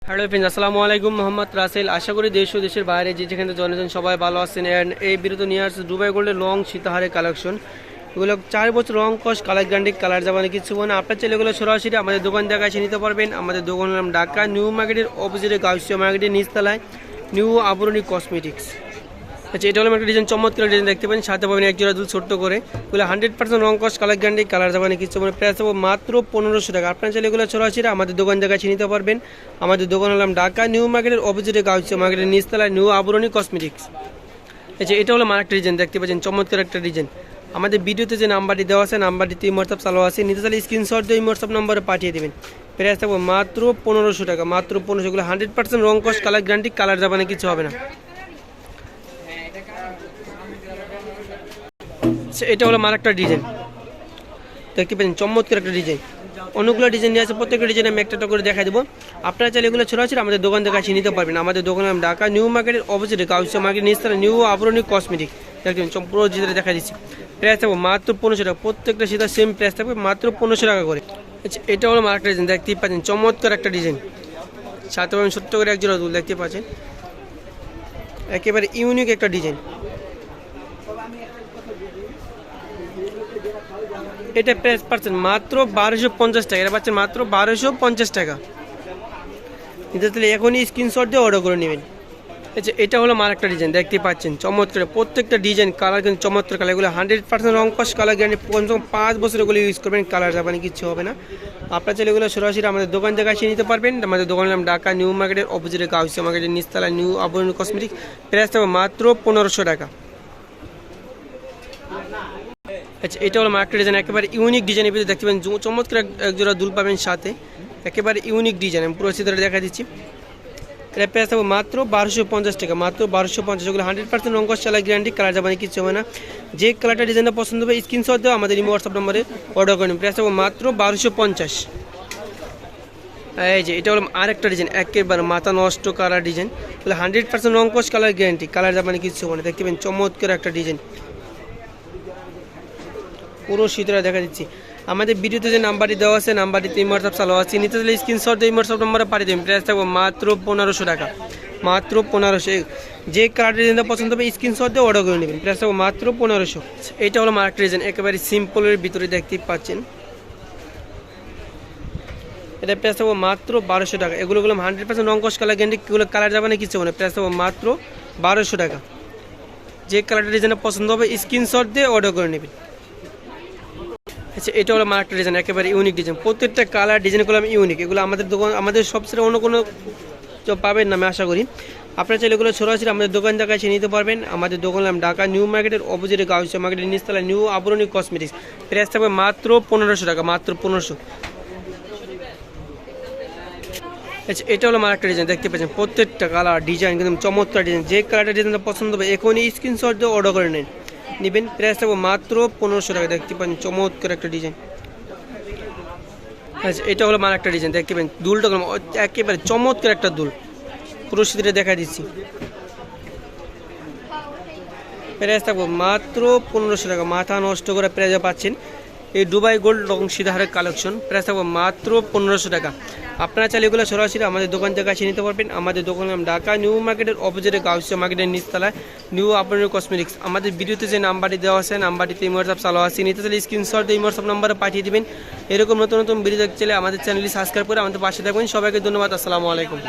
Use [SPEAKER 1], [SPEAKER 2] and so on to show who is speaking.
[SPEAKER 1] Hello friends, আসসালামু আলাইকুম। মোহাম্মদ রাসেল। আশা করি দেশ ও দেশের বাইরে যে যেখানে জনজন সবাই ভালো আছেন। অ্যান্ড এই বিরত নিয়ে আসছে দুবাই গোল্ডের লং সীতাহারের কালেকশন। এগুলো 4 বছর রং কস কালার গ্যারান্টি, কালার যাবানি কিছু না। আপনার ছেলে এগুলো সরাসরি আমাদের দোকান দেখায় নিতে পারবেন। আমাদের দোকানের নাম ঢাকা নিউ মার্কেটের অপোজিটে গাউসিয়া মার্কেটের নিচতলায় নিউ আবরণী কসমেটিক্স। আচ্ছা, এটা হলো একটা ডিজাইন, চমৎকার ডিজাইন দেখতে পাবেন। সাথে পাবেন এক জোড়া দুল ছোট্ট করে। এগুলো 100% রং কস কালার গ্যারান্টি, কালার যাবানি কিছু মানে। প্রাইস হবে মাত্র 1500 টাকা। আপনার ছেলে এগুলো সরাসরি আমাদের দোকান দেখায় নিতে পারবেন। আমাদের দোকান হলাম ঢাকা নিউ মার্কেটের অপোজিটে গাউসিয়া মার্কেটের নিচতলায় নিউ আবরণী কসমেটিক্স। আচ্ছা, এটা হলো আরেকটা ডিজাইন দেখতে পাচ্ছেন, চমৎকার একটা ডিজাইন। আমাদের ভিডিওতে যে নাম্বারটি দেওয়া আছে, নাম্বারটিতে হোয়াটসঅ্যাপ চালু আছে। নিতে চাইলে স্ক্রিনশট দিয়ে হোয়াটসঅ্যাপ নাম্বারে পাঠিয়ে দেবেন। প্রাইস থাকবে মাত্র 1500 টাকা, মাত্র 1500। এগুলো 100% রং কস কালার গ্যারান্টি, কালার যাবানি কিছু হবে না। এটা হলো আরেকটা ডিজাইন দেখতে পাচ্ছেন, চমৎকার একটা ডিজাইন। অনেকগুলো ডিজাইন নিয়ে আছে, প্রত্যেকটা ডিজাইন আমি একটা করে দেখা দেবো। আপনারা চাইলে এগুলো সরাসরি আমাদের দোকান থেকে কাছে নিতে পারবেন। আমাদের দোকানের নাম ঢাকা নিউ মার্কেটের অপোজিটে গাউসিয়া মার্কেট নিচতলায় নিউ আবরণী কসমেটিক। দেখবেন পুরো ডিজাইন দেখা দিচ্ছি। প্রাইস থাকবে মাত্র 1500 টাকা। প্রত্যেকটা সেটা সেম প্রাইস থাকবে, মাত্র 1500 টাকা করে। আচ্ছা, এটা হলো আরেকটা ডিজাইন দেখতেই পাচ্ছেন, চমৎকার একটা ডিজাইন। সাথে পাবেন ছোট্ট করে এক জোড়া দুল দেখতে পাচ্ছেন, একেবারে ইউনিক একটা ডিজাইন। এটা প্রাইস পাচ্ছেন মাত্র 1250 টাকা। এটা পাচ্ছেন মাত্র 1250 টাকা। নিতে চাইলে এখনই স্ক্রিনশট দিয়ে অর্ডার করে নেবেন। আচ্ছা, এটা হলো আরেকটা ডিজাইন দেখতে পাচ্ছেন, চমৎকার। প্রত্যেকটা ডিজাইন কালার কিন্তু চমৎকার কালার। এগুলো 100% রং কস কালার গ্যারান্টি। কমসে কম 5 বছর এগুলো ইউজ করবেন, কালার যাবানি কিছু হবে না। আপনার চাইলে এগুলো সরাসরি আমাদের দোকান থেকে এসে নিতে পারবেন। আমাদের দোকানের নাম ঢাকা নিউ মার্কেটের অপোজিটে গাউসিয়া মার্কেটের নিচতলায় নিউ আবরণী কসমেটিক। প্রাইস থাকবে মাত্র 1500 টাকা। আচ্ছা, এটা হলো আরেকটা ডিজাইন, একেবারে ইউনিক ডিজাইনের ভিতরে দেখতে পাবেন চমৎকার এক জোড়া দুল পাবেন সাথে। একেবারে ইউনিক ডিজাইন, আমি পুরো চিত্রটা দেখা দিচ্ছি। এটা প্রাইস থাকবে মাত্র 1250 টাকা, মাত্র 1250। এগুলো 100% রং কস চালা গ্যারান্টি, কালার যাবানি কিছু হবে না। যে কালারটা ডিজাইনটা পছন্দ হবে স্ক্রিনশট দেওয়া আমাদের ইমো হোয়াটসঅ্যাপ নম্বরে অর্ডার করে নেবেন। প্রাইস থাকবে মাত্র 1250। এই যে এটা হলো আরেকটা ডিজাইন, একেবারে মাথা নষ্ট কালার ডিজাইন। এগুলো 100% রং কস কালার গ্যারান্টি, কালার যাবানি কিছু হবে না। দেখতে পাবেন চমৎকার একটা ডিজাইন, পুরো শীতরা দেখা দিচ্ছি। আমাদের ভিডিওতে যে নাম্বারটি দেওয়া আছে, নাম্বারটিতে হোয়াটসঅ্যাপ চালু আছে। নিতে চাইলে স্ক্রিনশট দিয়ে হোয়াটসঅ্যাপ নাম্বারে পাঠিয়ে দেবেন। প্রাইস থাকবে মাত্র 1500 টাকা, মাত্র 1500। যে কালারটি ডিজাইনটা পছন্দ হবে স্ক্রিনশট দিয়ে অর্ডার করে নেবেন। প্রাইস থাকবে মাত্র 1500। এটা হলো আরেকটা ডিজাইন, একেবারে সিম্পলের ভিতরে দেখতেই পাচ্ছেন। এটা প্রাইস থাকবে মাত্র 1200 টাকা। এগুলো 100% রং কস কালার গ্যারান্টি, এগুলো কালার যাবে না কিছু মানে। প্রাইস থাকবে মাত্র 1200 টাকা। যে কালারটি ডিজাইনটা পছন্দ হবে স্ক্রিনশট দিয়ে অর্ডার করে নেবেন। আচ্ছা, এটা হলো আরেকটা ডিজাইন, একেবারে ইউনিক ডিজাইন। প্রত্যেকটা কালার ডিজাইনগুলো আমি ইউনিক। এগুলো আমাদের দোকান, আমাদের সবচেয়ে অন্য কোনো পাবেন না আমি আশা করি। আপনার চাইলে এগুলো সরাসরি আমাদের দোকান দেখায় এসে নিতে পারবেন। আমাদের দোকান নাম ঢাকা নিউ মার্কেটের অপোজিটে গাউসিয়া মার্কেটের নিচতলায় নিউ আবরণী কসমেটিক্স। প্রাইস থাকবে মাত্র 1500 টাকা, মাত্র 1500। আচ্ছা, এটা হলো আরেকটা ডিজাইন দেখতে পাচ্ছেন। প্রত্যেকটা কালার ডিজাইন কিন্তু চমৎকার ডিজাইন। যে কালারটা ডিজাইনটা পছন্দ হবে এখনই স্ক্রিনশট দিয়ে অর্ডার করে নেবেন। প্রাইস থাকবে মাত্র 1500 টাকা। দেখতে পাচ্ছেন চমৎকার একটা ডিজাইন। আচ্ছা, এটা হলো আরেকটা ডিজাইন দেখতে পাচ্ছেন। দুলটা একেবারে চমৎকার একটা দুল, পুরো শীতটা দেখা দিচ্ছি। প্রাইস থাকবে মাত্র 1500 টাকা। মাথা নষ্ট করে প্রাইজে পাচ্ছেন এই দুবাই গোল্ড রং সীতাহারের কালেকশন। প্রাইস থাকবে মাত্র 1500 টাকা। আপনারা চাইলে এগুলো সরাসরি আমাদের দোকান থেকে এসে নিতে পারবেন। আমাদের দোকানের নাম ঢাকা নিউ মার্কেটের অপোজিটে গাউসিয়া মার্কেটের নিচতলায় নিউ আবরণী কসমেটিক্স। আমাদের ভিডিওতে যে নাম্বারটি দেওয়া আছে, নাম্বারটিতে হোয়াটসঅ্যাপ চালু আছে। নিতে চাইলে স্ক্রিনশট দিয়ে হোয়াটসঅ্যাপ নাম্বারে পাঠিয়ে দেবেন। এরকম নতুন নতুন ভিডিও দেখতে চাইলে আমাদের চ্যানেলটি সাবস্ক্রাইব করে আমাদের পাশে থাকবেন। সবাইকে ধন্যবাদ। আসসালামু আলাইকুম।